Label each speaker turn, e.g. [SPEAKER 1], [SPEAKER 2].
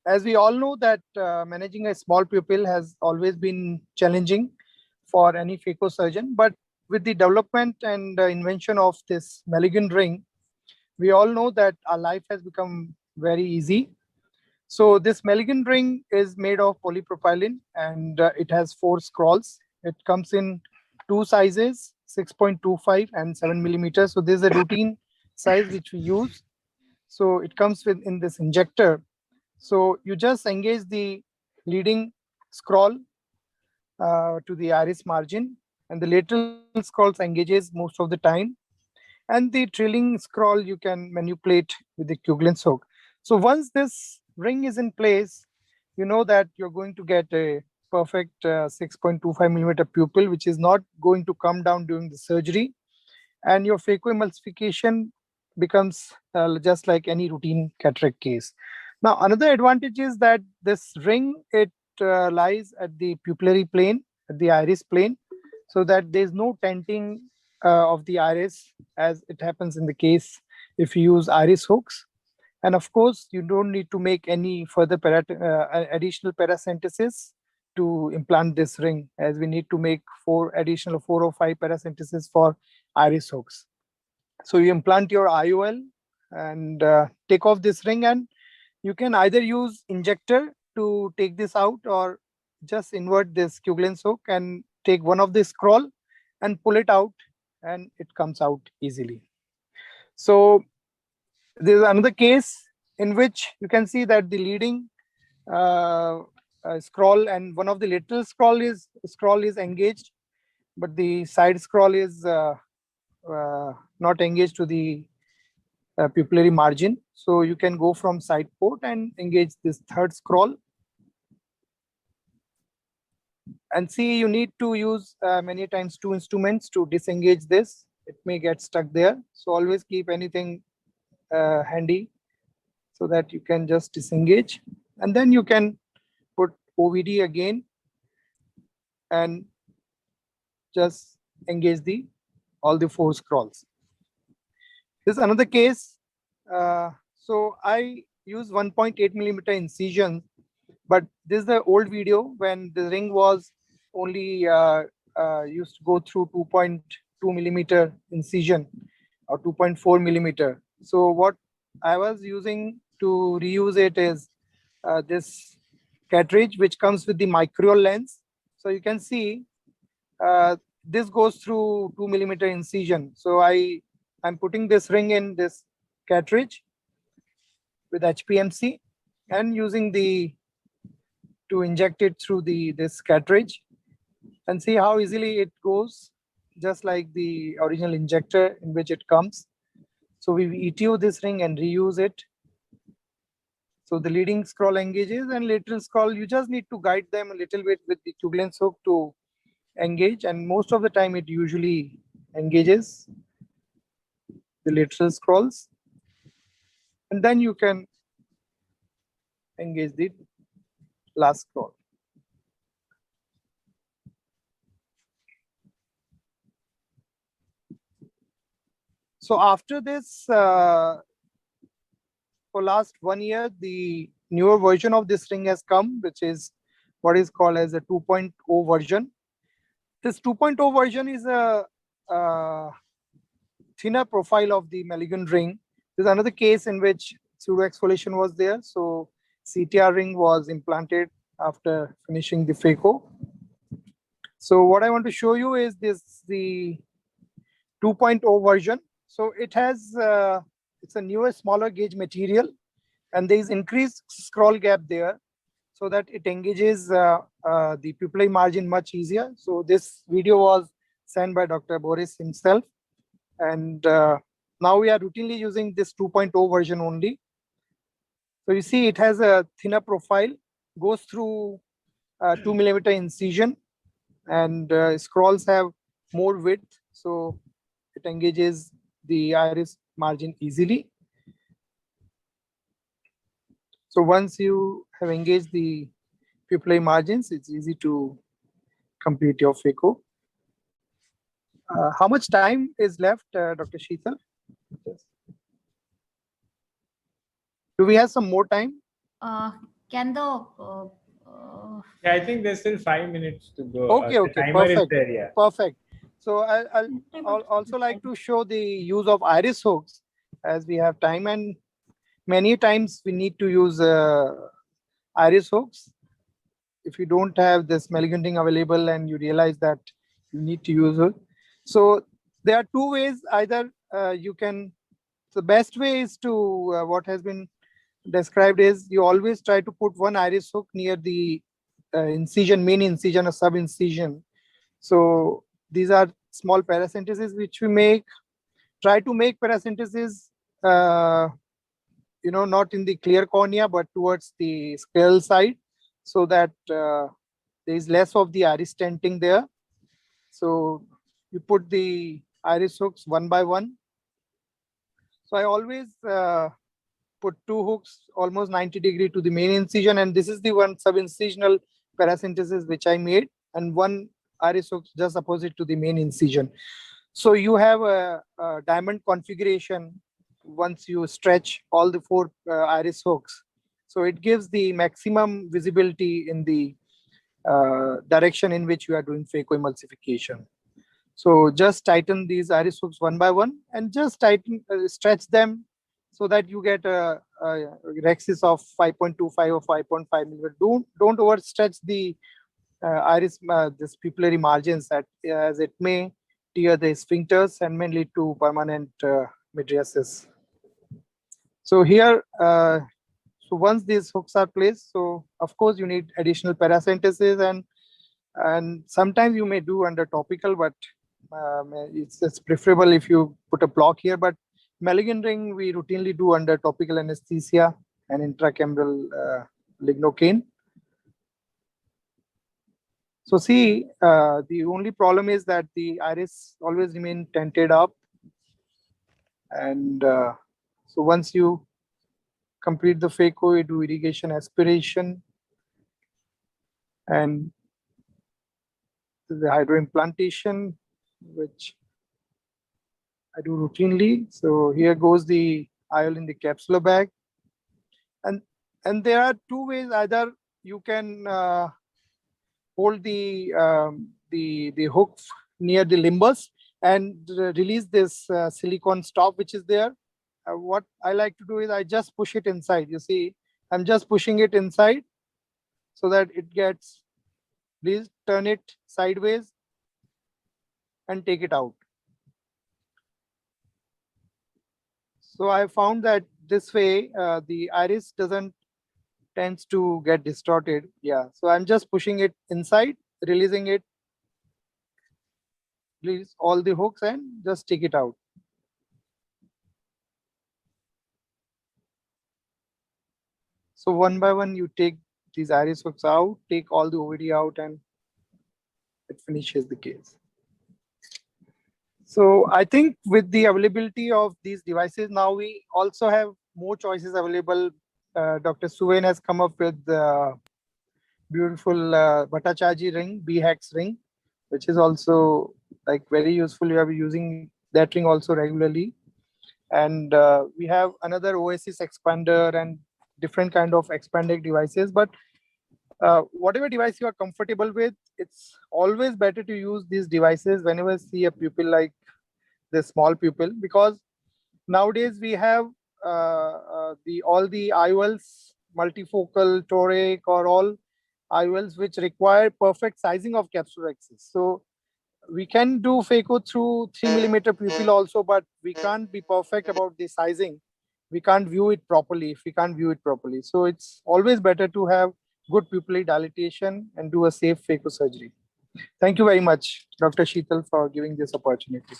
[SPEAKER 1] As we all know that managing a small pupil has always been challenging for any phacosurgeon, but with the development and invention of this Milligan ring, we all know that our life has become very easy. So this Milligan ring is made of polypropylene and it has 4 scrolls. It comes in 2 sizes, 6.25 and 7 millimeters. So this is a routine size which we use. So it comes with in this injector. So you just engage the leading scroll to the iris margin, and the lateral scrolls engages most of the time. And the trailing scroll you can manipulate with the Kuglins hook. So once this ring is in place, you know that you're going to get a perfect 6.25 millimeter pupil, which is not going to come down during the surgery. And your phacoemulsification becomes just like any routine cataract case. Now, another advantage is that this ring, it lies at the pupillary plane, at the iris plane, so that there's no tenting of the iris as it happens in the case if you use iris hooks. And of course, you don't need to make any further additional paracentesis to implant this ring, as we need to make 4 or 5 paracentesis for iris hooks. So you implant your IOL and take off this ring, and you can either use injector to take this out or just invert this Kuglins hook and take one of the scroll and pull it out, and it comes out easily. So there's another case in which you can see that the leading scroll and one of the lateral scroll is engaged, but the side scroll is not engaged to the pupillary margin. So you can go from side port and engage this third scroll. And see, you need to use many times 2 instruments to disengage this. It may get stuck there. So always keep anything handy so that you can just disengage. And then you can put OVD again and just engage all the 4 scrolls. This is another case. So I use 1.8 millimeter incision, but this is the old video when the ring was only used to go through 2.2 millimeter incision or 2.4 millimeter. So what I was using to reuse it is this cartridge, which comes with the micro lens. So you can see this goes through 2 millimeter incision. So I'm putting this ring in this cartridge with HPMC and using to inject it through this cartridge, and see how easily it goes, just like the original injector in which it comes. So we ETO this ring and reuse it. So the leading scroll engages and lateral scroll, you just need to guide them a little bit with the Kuglins hook to engage, and most of the time it usually engages the lateral scrolls, and then you can engage the last scroll. So after this, for last 1 year, the newer version of this ring has come, which is what is called as a 2.0 version. This 2.0 version is a thinner profile of the Milligan ring. There's another case in which pseudo exfoliation was there. So CTR ring was implanted after finishing the phaco. So what I want to show you is the 2.0 version. So it has it's a newer, smaller gauge material, and there is increased scroll gap there, so that it engages the pupillary margin much easier. So this video was sent by Dr. Boris himself, and now we are routinely using this 2.0 version only. So you see, it has a thinner profile, goes through 2 millimeter incision, and scrolls have more width, so it engages the iris margin easily. So once you have engaged the pupillary margins, it's easy to complete your phaco. How much time is left, Dr. Sheetal? Yes. Do we have some more time?
[SPEAKER 2] Can the
[SPEAKER 3] Yeah, I think there's still 5 minutes to go.
[SPEAKER 1] Okay,
[SPEAKER 3] The
[SPEAKER 1] okay,
[SPEAKER 3] timer is
[SPEAKER 1] perfect,
[SPEAKER 3] there, yeah.
[SPEAKER 1] perfect. So I'll also like to show the use of iris hooks as we have time, and many times we need to use iris hooks. If you don't have this Mulligan ring available and you realize that you need to use it. So there are two ways. Either you can, the best way is to what has been described is you always try to put one iris hook near the incision, main incision or sub incision. So these are small paracenteses which we make. Try to make paracenteses, not in the clear cornea, but towards the scleral side, so that there is less of the iris stenting there. So you put the iris hooks one by one. So I always put two hooks almost 90 degree to the main incision, and this is the one subincisional paracentesis which I made, and one iris hook just opposite to the main incision. So you have a diamond configuration once you stretch all the four iris hooks. So it gives the maximum visibility in the direction in which you are doing phacoemulsification. So just tighten these iris hooks one by one and just stretch them so that you get a rhexis of 5.25 or 5.5 millimeter. Don't overstretch the iris, this pupillary margins, as it may tear the sphincters and may lead to permanent mydriasis. So here, so once these hooks are placed, so of course you need additional paracentesis, and sometimes you may do under topical, but it's preferable if you put a block here. But Mulligan ring we routinely do under topical anesthesia and intracameral lignocaine. So see, the only problem is that the iris always remain tented up, and so once you complete the phaco, you do irrigation aspiration and the hydroimplantation, which I do routinely. So here goes the IOL in the capsular bag, and there are two ways. Either you can hold the hook near the limbus and release this silicone stop which is there. What I like to do is I just push it inside. You see, I'm just pushing it inside so that it gets, please turn it sideways and take it out. So I found that this way the iris doesn't tends to get distorted. Yeah, so I'm just pushing it inside, releasing it, release all the hooks and just take it out. So one by one you take these iris hooks out, take all the OVD out, and it finishes the case. So I think with the availability of these devices, now we also have more choices available. Dr. Suven has come up with the beautiful Bhattacharjee ring, BHEX ring, which is also like very useful. You are using that ring also regularly. And we have another Oasis expander and different kind of expanded devices. But whatever device you are comfortable with, it's always better to use these devices whenever you see a pupil like the small pupil, because nowadays we have all the IOLs, multifocal, toric, or all IOLs which require perfect sizing of capsular axis. So we can do phaco through 3 millimeter pupil also, but we can't be perfect about the sizing. We can't view it properly if we can't view it properly. So it's always better to have good pupillary dilatation and do a safe phaco surgery. Thank you very much, Dr. Sheetal, for giving this opportunity.